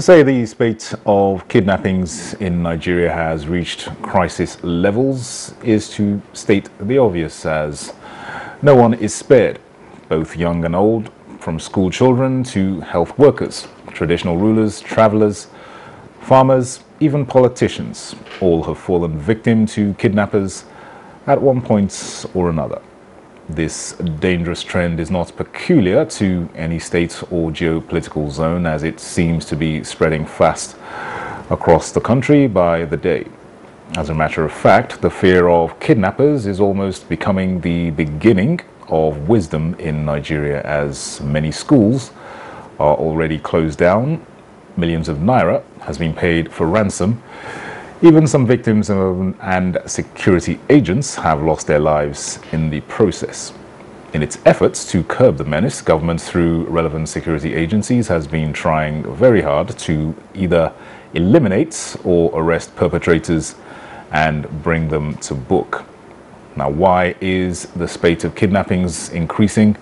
To say the spate of kidnappings in Nigeria has reached crisis levels is to state the obvious, as no one is spared, both young and old, from school children to health workers, traditional rulers, travelers, farmers, even politicians. All have fallen victim to kidnappers at one point or another. This dangerous trend is not peculiar to any state or geopolitical zone, as it seems to be spreading fast across the country by the day. As a matter of fact, the fear of kidnappers is almost becoming the beginning of wisdom in Nigeria, as many schools are already closed down. Millions of naira has been paid for ransom. Even some victims and security agents have lost their lives in the process. In its efforts to curb the menace, government through relevant security agencies has been trying very hard to either eliminate or arrest perpetrators and bring them to book. Now, why is the spate of kidnappings increasing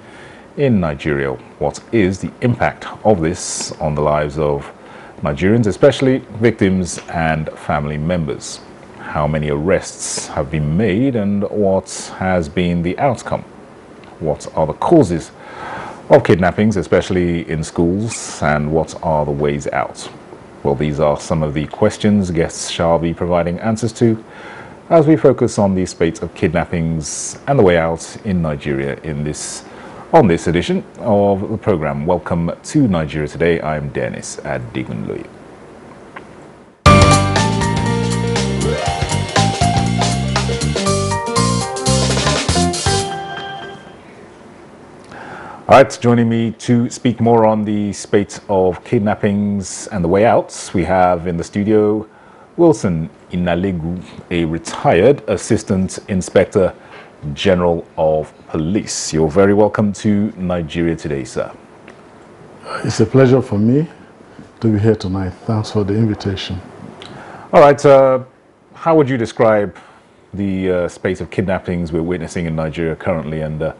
in Nigeria? What is the impact of this on the lives of Nigerians, especially victims and family members? How many arrests have been made and what has been the outcome? What are the causes of kidnappings, especially in schools, and what are the ways out? Well, these are some of the questions guests shall be providing answers to as we focus on the spate of kidnappings and the way out in Nigeria on this edition of the program. Welcome to Nigeria Today. I'm Dennis Adigunloye. All right, joining me to speak more on the spate of kidnappings and the way out, we have in the studio Wilson Inalegu, a retired Assistant Inspector General of Police. You're very welcome to Nigeria Today, sir. It's a pleasure for me to be here tonight. Thanks for the invitation. All right, how would you describe the spate of kidnappings we're witnessing in Nigeria currently, and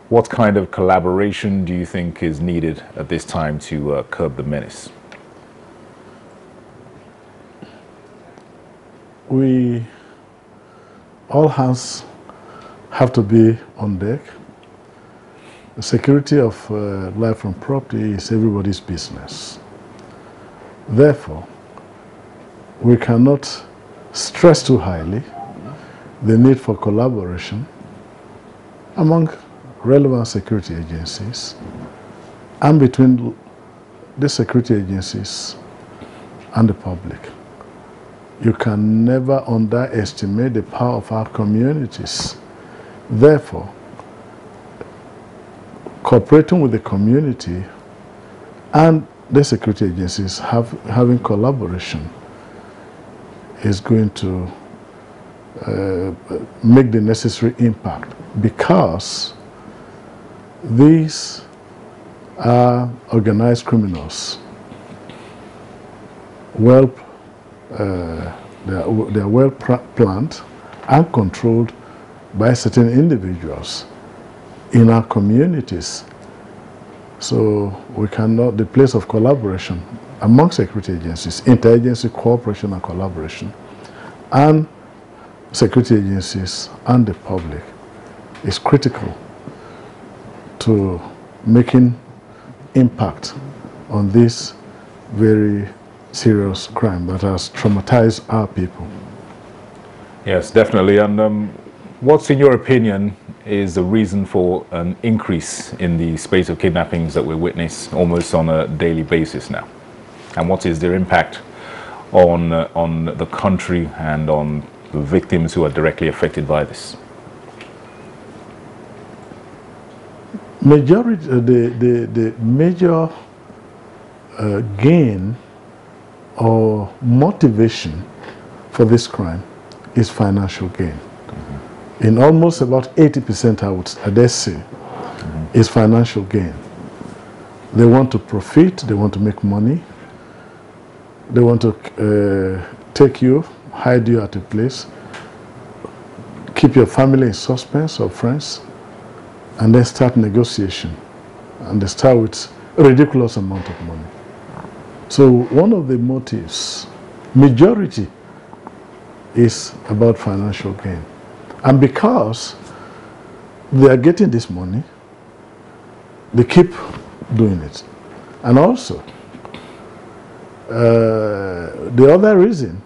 what kind of collaboration do you think is needed at this time to curb the menace? We all hands have to be on deck. The security of life and property is everybody's business. Therefore, we cannot stress too highly the need for collaboration among relevant security agencies and between the security agencies and the public. You can never underestimate the power of our communities. Therefore, cooperating with the community and the security agencies having collaboration is going to make the necessary impact, because these are organized criminals. They are well planned and controlled by certain individuals in our communities. So we cannot, the place of collaboration among security agencies, interagency cooperation and collaboration, and security agencies and the public is critical to making impact on this very serious crime that has traumatized our people. Yes, definitely. And what's, in your opinion, is the reason for an increase in the spate of kidnappings that we witness almost on a daily basis now? And what is their impact on the country and on the victims who are directly affected by this? The major gain or motivation for this crime is financial gain. In almost about 80%, I dare say, is financial gain. They want to profit, they want to make money, they want to take you, hide you at a place, keep your family in suspense or friends, and then start negotiation. And they start with a ridiculous amount of money. So one of the motives, majority, is about financial gain. And because they are getting this money, they keep doing it. And also, the other reason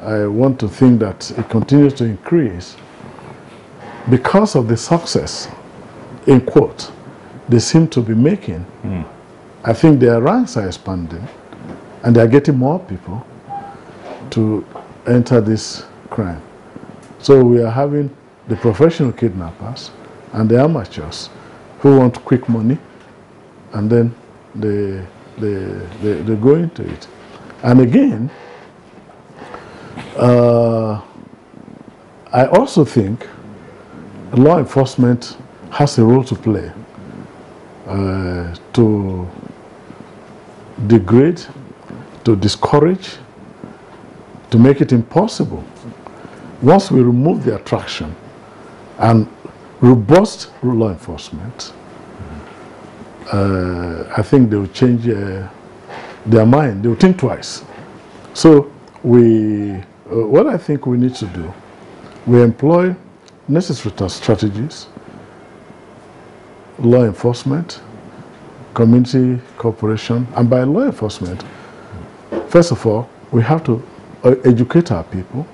I want to think that it continues to increase, because of the success, in quote, they seem to be making, I think their ranks are expanding and they are getting more people to enter this crime. So we are having the professional kidnappers and the amateurs who want quick money, and then they go into it. And again, I also think law enforcement has a role to play to degrade, to discourage, to make it impossible. Once we remove the attraction and robust law enforcement, I think they will change their mind. They will think twice. So what I think we need to do, we employ necessary strategies, law enforcement, community cooperation, and by law enforcement, first of all, we have to educate our people.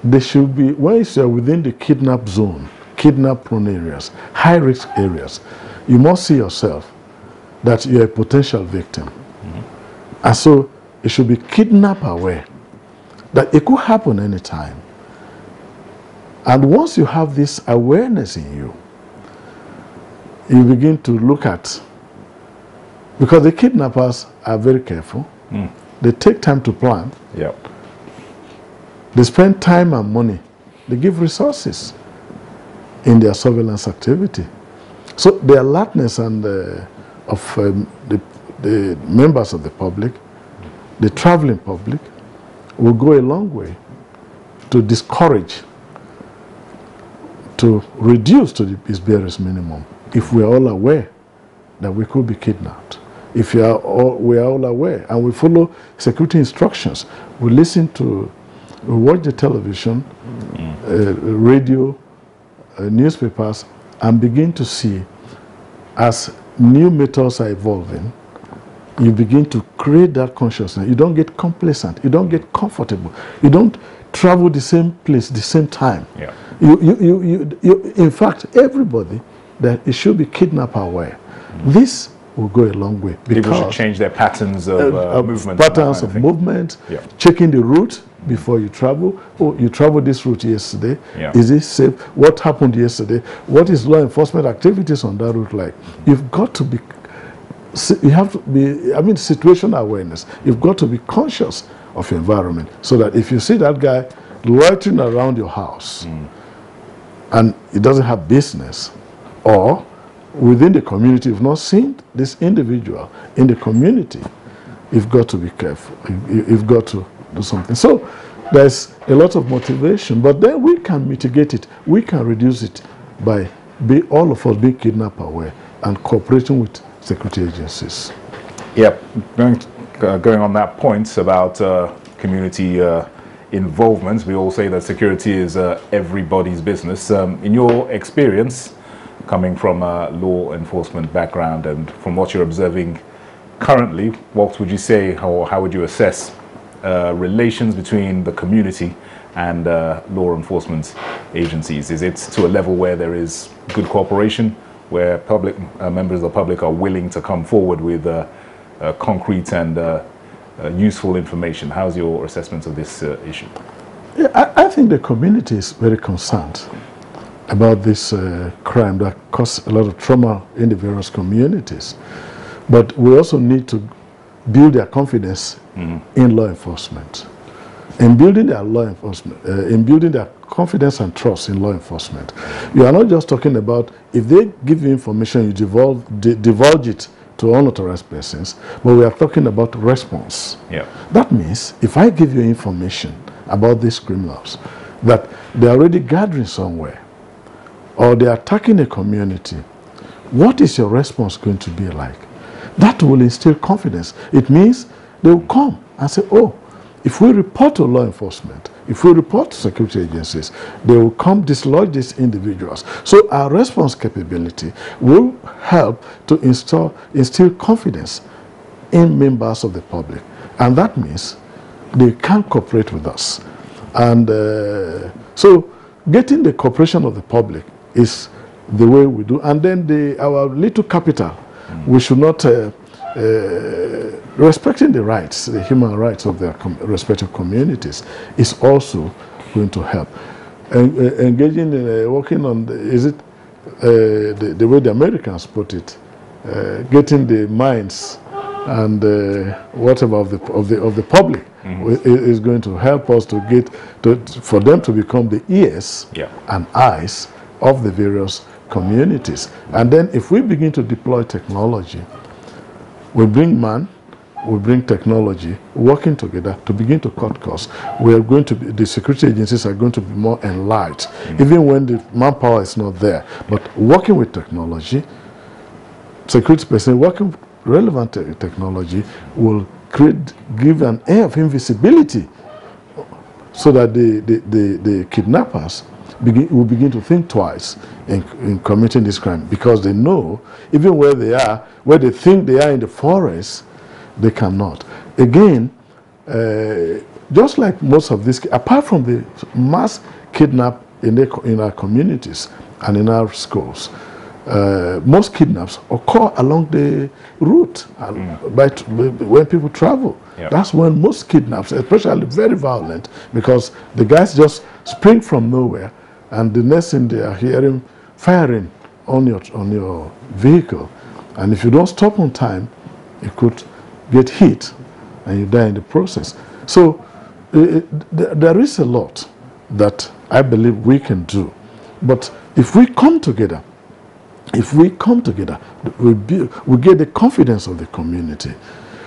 They should be, once you're within the kidnap zone, kidnap-prone areas, high-risk areas, you must see yourself that you're a potential victim. And so it should be kidnap-aware, that it could happen anytime. And once you have this awareness in you, you begin to look at, because the kidnappers are very careful. They take time to plan. Yep. They spend time and money. They give resources in their surveillance activity. So the alertness and of the members of the public, the traveling public, will go a long way to discourage, to reduce to its barest minimum, if we are all aware that we could be kidnapped. If we are all aware and we follow security instructions, we listen to, we watch the television, radio, newspapers, and begin to see, as new methods are evolving, you begin to create that consciousness. You don't get complacent. You don't get comfortable. You don't travel the same place, the same time. Yeah. In fact, everybody, that it should be kidnap aware. This will go a long way. People should change their patterns of movement. Patterns of movement, checking the route before you travel. Oh, you traveled this route yesterday. Is it safe? What happened yesterday? What is law enforcement activities on that route like? You've got to be, you have to be, I mean, situational awareness. You've got to be conscious of your environment, so that if you see that guy loitering around your house and he doesn't have business, or within the community, you've not seen this individual in the community, you've got to be careful. You've got to do something. So there's a lot of motivation, but then we can mitigate it. We can reduce it by all of us being kidnap aware and cooperating with security agencies. Yep. Going on that point about community involvement, we all say that security is everybody's business. In your experience, coming from a law enforcement background and from what you're observing currently, what would you say, or how would you assess relations between the community and law enforcement agencies? Is it to a level where there is good cooperation, where public members of the public are willing to come forward with concrete and useful information? How's your assessment of this issue? Yeah, I think the community is very concerned about this crime that causes a lot of trauma in the various communities. But we also need to build their confidence in law enforcement. In building their law enforcement, in building their confidence and trust in law enforcement, you are not just talking about, if they give you information, you divulge it to unauthorized persons, but we are talking about response. Yeah. That means if I give you information about these criminals, that they're already gathering somewhere, or they're attacking a community, what is your response going to be like? That will instill confidence. It means they will come and say, oh, if we report to law enforcement, if we report to security agencies, they will come dislodge these individuals. So our response capability will help to instill confidence in members of the public. And that means they can cooperate with us. And so getting the cooperation of the public is the way we do. And then our little capital, we should not, respecting the rights, the human rights of their respective communities is also going to help. Engaging in working on, the way the Americans put it, getting the minds and whatever of the public is going to help us to get for them to become the ears and eyes of the various communities. And then if we begin to deploy technology, we bring man, we bring technology, working together to begin to cut costs. We are going to be, the security agencies are going to be more enlarged, even when the manpower is not there. But working with technology, security person working with relevant technology will give an air of invisibility so that the kidnappers will begin to think twice in committing this crime, because they know even where they are, where they think they are in the forest, they cannot. Again, just like most of this, apart from the mass kidnap in our communities and in our schools, most kidnaps occur along the route when people travel. That's when most kidnaps, especially very violent, because the guys just spring from nowhere, and the next thing they are hearing firing on your vehicle, and if you don't stop on time, you could get hit and you die in the process. So there is a lot that I believe we can do, but if we come together, we get the confidence of the community.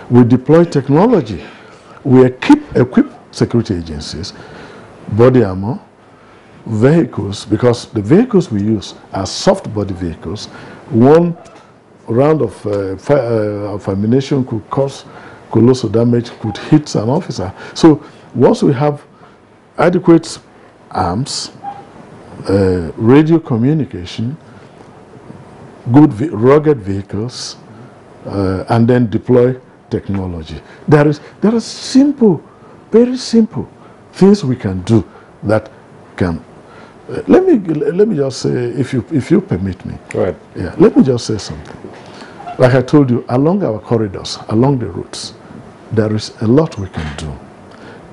We deploy technology. We equip security agencies, body armor, vehicles, because the vehicles we use are soft body vehicles. One round of ammunition could cause colossal damage, could hit an officer. So once we have adequate arms, radio communication, good rugged vehicles, and then deploy technology. There are simple, very simple things we can do that can. Let me just say, if you permit me. Go ahead. Yeah. Let me just say something. Like I told you, along our corridors, along the routes, there is a lot we can do.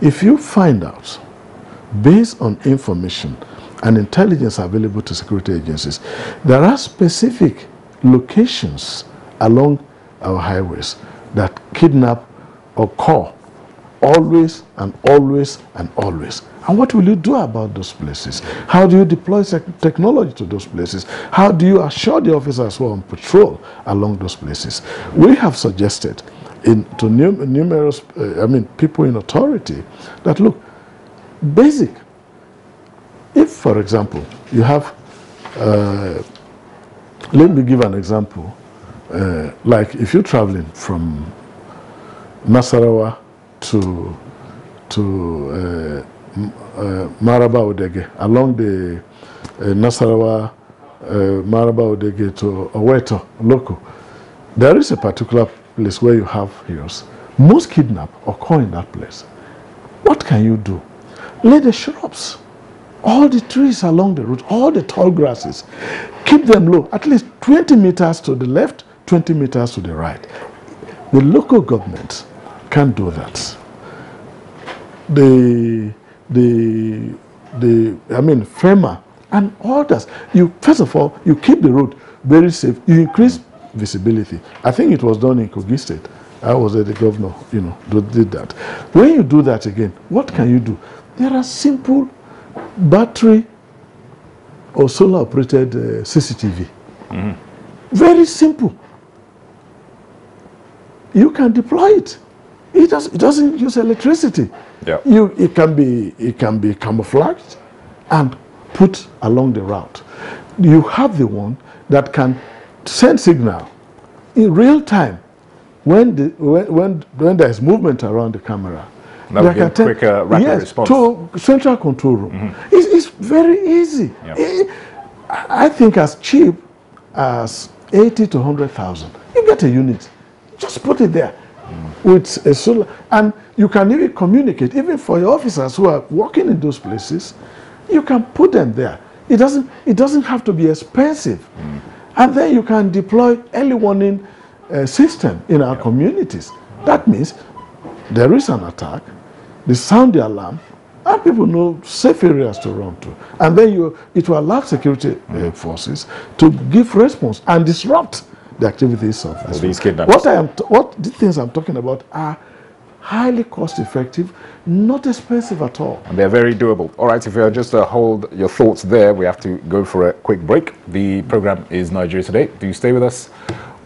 If you find out, based on information and intelligence available to security agencies, there are specific locations along our highways that kidnap occur always and always and always. And what will you do about those places? How do you deploy technology to those places? How do you assure the officers who are on patrol along those places? We have suggested to numerous people in authority that, look, basic. If, for example, you have, let me give an example. Like if you're traveling from Nasarawa to Maraba Odege, along the Nasarawa, Maraba Odege to Oweto, local, there is a particular place where you have heroes. Most kidnaps occur in that place. What can you do? Lay the shrubs, all the trees along the route, all the tall grasses, keep them low, at least 20 meters to the left, 20 meters to the right. The local government can do that. FEMA and others. First of all, you keep the road very safe. You increase visibility. I think it was done in Kogi State. I was the governor, did that. When you do that again, what can you do? There are simple battery or solar operated CCTV. Very simple. You can deploy it. It doesn't use electricity. Yeah. It can be camouflaged and put along the route. You have the one that can send signal in real time when there is movement around the camera, that would give quick, rapid yes, response. To central control room. It's very easy. Yep. I think as cheap as 80 to 100,000, you get a unit. Just put it there with a solar, and you can even communicate, even for your officers who are working in those places. You can put them there. It doesn't have to be expensive, and then you can deploy early warning system in our communities. That means there is an attack, they sound the alarm, and people know safe areas to run to. And then it will allow security forces to give response and disrupt the activities of these kidnappers. What the things I'm talking about are highly cost effective, not expensive at all. And they're very doable. All right, if you just hold your thoughts there, we have to go for a quick break. The program is Nigeria Today. Do stay with us.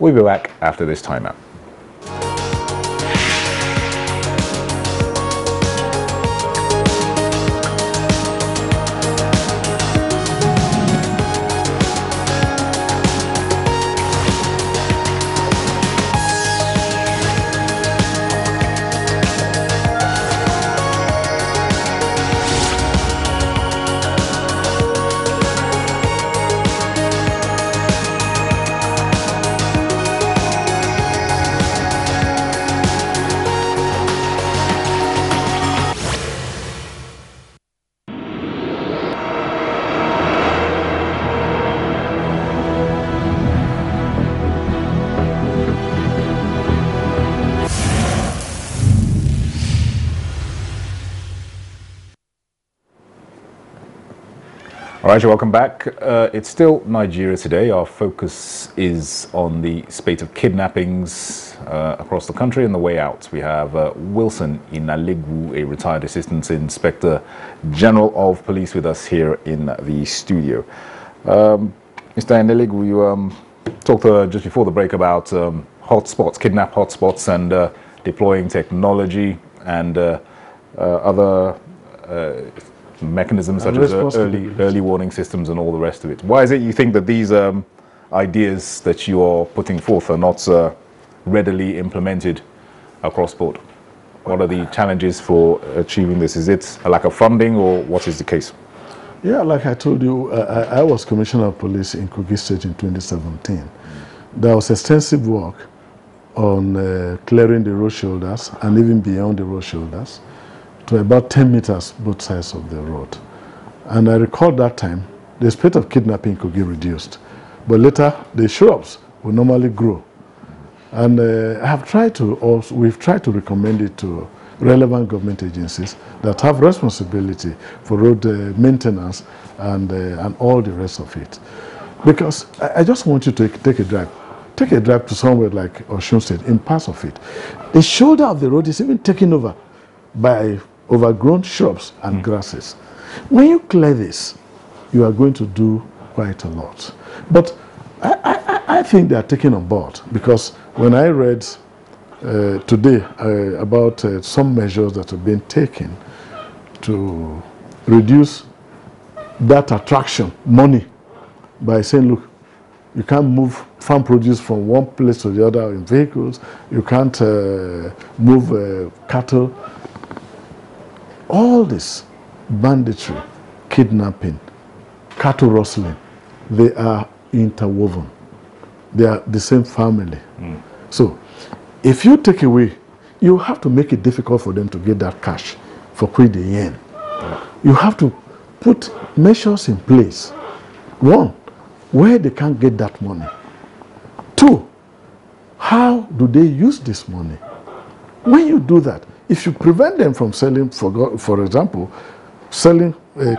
We'll be back after this timeout. All right, welcome back. It's still Nigeria Today. Our focus is on the spate of kidnappings across the country and the way out. We have Wilson Inalegu, a retired Assistant Inspector General of Police, with us here in the studio. Mr. Inalegu, you talked just before the break about hotspots, kidnap hotspots, and deploying technology and other mechanisms such as early warning systems and all the rest of it. Why is it you think that these ideas that you are putting forth are not readily implemented across board? What are the challenges for achieving this? Is it a lack of funding, or what is the case? Yeah, like I told you, I was Commissioner of Police in Kogi State in 2017. There was extensive work on clearing the road shoulders and even beyond the road shoulders to about 10 meters both sides of the road. And I recall that time, the spate of kidnapping could be reduced. But later, the shrubs will normally grow. And we've tried to recommend it to relevant government agencies that have responsibility for road maintenance and all the rest of it. Because I just want you to take a drive. Take a drive to somewhere like Osun State, in parts of it. The shoulder of the road is even taken over by overgrown shrubs and grasses. When you clear this, you are going to do quite a lot. But I think they are taken on board, because when I read today about some measures that have been taken to reduce that attraction, money, by saying, look, you can't move farm produce from one place to the other in vehicles, you can't move cattle. All this banditry, kidnapping, cattle rustling, they are interwoven. They are the same family. So if you take away, you have to make it difficult for them to get that cash for quid the yen. You have to put measures in place. One, where they can't get that money. Two, how do they use this money? When you do that, if you prevent them from selling, for example, selling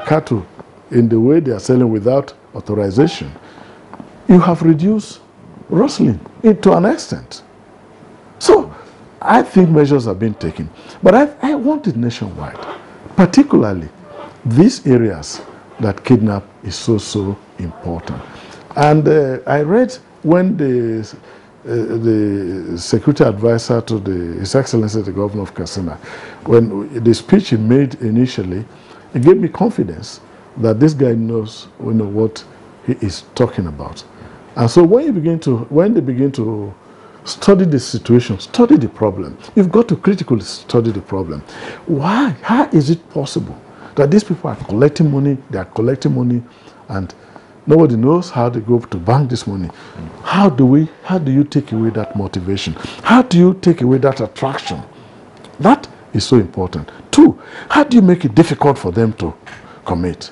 cattle in the way they are selling without authorization, you have reduced rustling to an extent. So I think measures have been taken. But I want it nationwide, particularly these areas that kidnap is so important. And I read when the security advisor to His Excellency the Governor of Katsina, when the speech he made initially, it gave me confidence that this guy knows what he is talking about. And so when they begin to Study the situation, study the problem. You've got to critically study the problem. Why? How is it possible that these people are collecting money, they are collecting money, and nobody knows how they go to bank this money? How do you take away that motivation? How do you take away that attraction? That is so important. Two, how do you make it difficult for them to commit?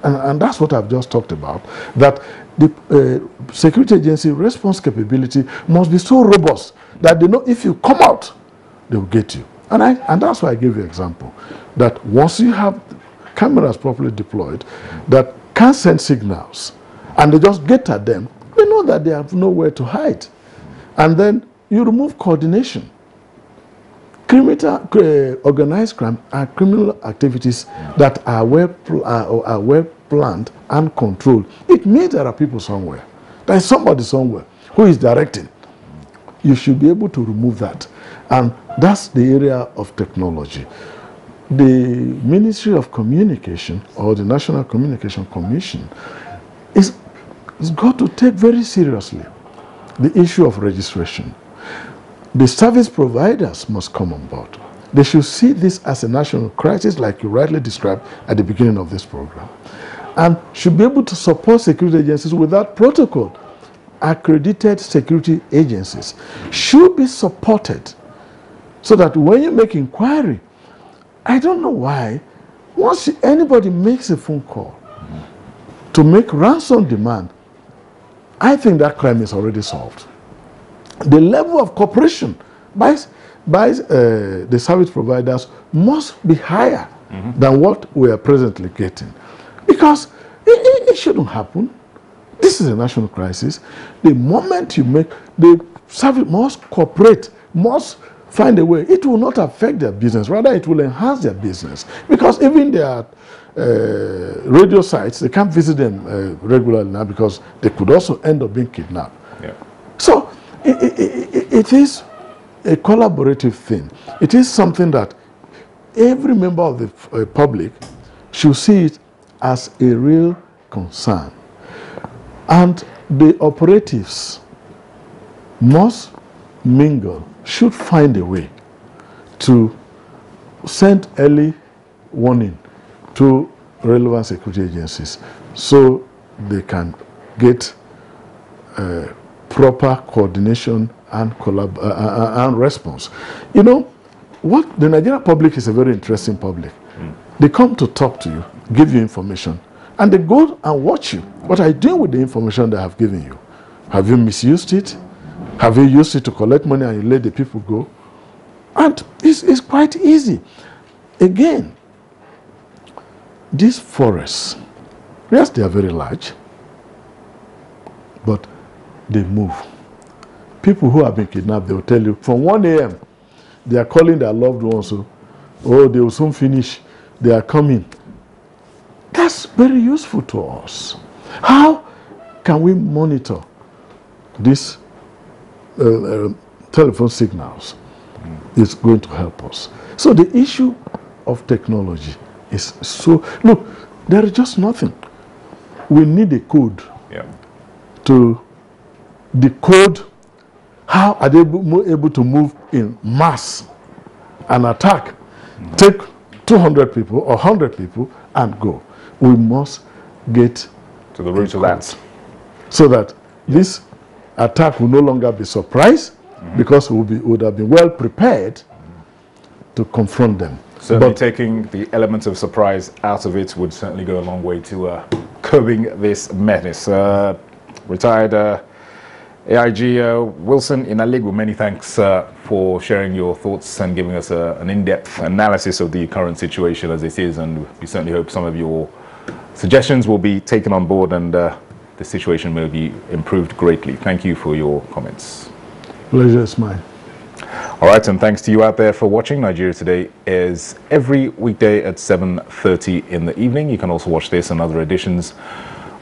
And that's what I've just talked about, that the security agency response capability must be so robust that they know if you come out, they will get you. And that's why I gave you an example, that once you have cameras properly deployed that can send signals and they just get at them, they know that they have nowhere to hide. And then you remove coordination. Organized crime are criminal activities that are well planned and controlled. It means there are people somewhere. There is somebody somewhere who is directing. You should be able to remove that. And that's the area of technology. The Ministry of Communication or the National Communication Commission is got to take very seriously the issue of registration. The service providers must come on board. They should see this as a national crisis, like you rightly described at the beginning of this program, and should be able to support security agencies without protocol. Accredited security agencies should be supported so that when you make inquiry, I don't know why, once anybody makes a phone call to make ransom demand, I think that crime is already solved. The level of cooperation by the service providers must be higher than what we are presently getting. Because it shouldn't happen. This is a national crisis. The moment you make, the service must cooperate, must find a way. It will not affect their business. Rather, it will enhance their business. Because even their radio sites, they can't visit them regularly now because they could also end up being kidnapped. Yeah. So, it is a collaborative thing. It is something that every member of the public should see it as a real concern. And the operatives must mingle, should find a way to send early warning to relevant security agencies so they can get proper coordination and response. You know, what the Nigerian public is a very interesting public. They come to talk to you, give you information, and they go and watch you. What are you doing with the information they have given you? Have you misused it? Have you used it to collect money and you let the people go? And it's quite easy. Again, these forests, yes, they are very large, but they move. People who have been kidnapped, they will tell you, from 1 a.m., they are calling their loved ones, oh, they will soon finish, they are coming. That's very useful to us. How can we monitor these telephone signals? It's going to help us. So the issue of technology is so... Look, there is just nothing. We need a code to decode how are they able to move in mass and attack. Take 200 people or 100 people and go. We must get to the root of that. So that this attack will no longer be surprise because we would have been well prepared to confront them. Certainly taking the elements of surprise out of it would certainly go a long way to curbing this menace. Retired AIG Wilson Inaligwu, many thanks for sharing your thoughts and giving us an in-depth analysis of the current situation as it is, and we certainly hope some of your suggestions will be taken on board and the situation will be improved greatly. Thank you for your comments. Pleasure is mine. All right, and thanks to you out there for watching. Nigeria Today is every weekday at 7:30 in the evening. You can also watch this and other editions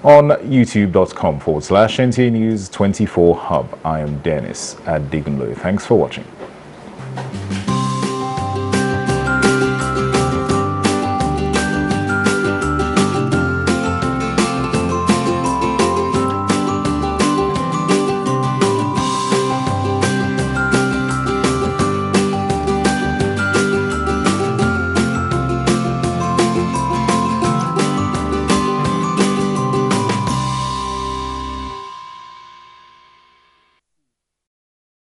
on youtube.com/NTA News 24 Hub. I am Dennis Adigunlo. Thanks for watching.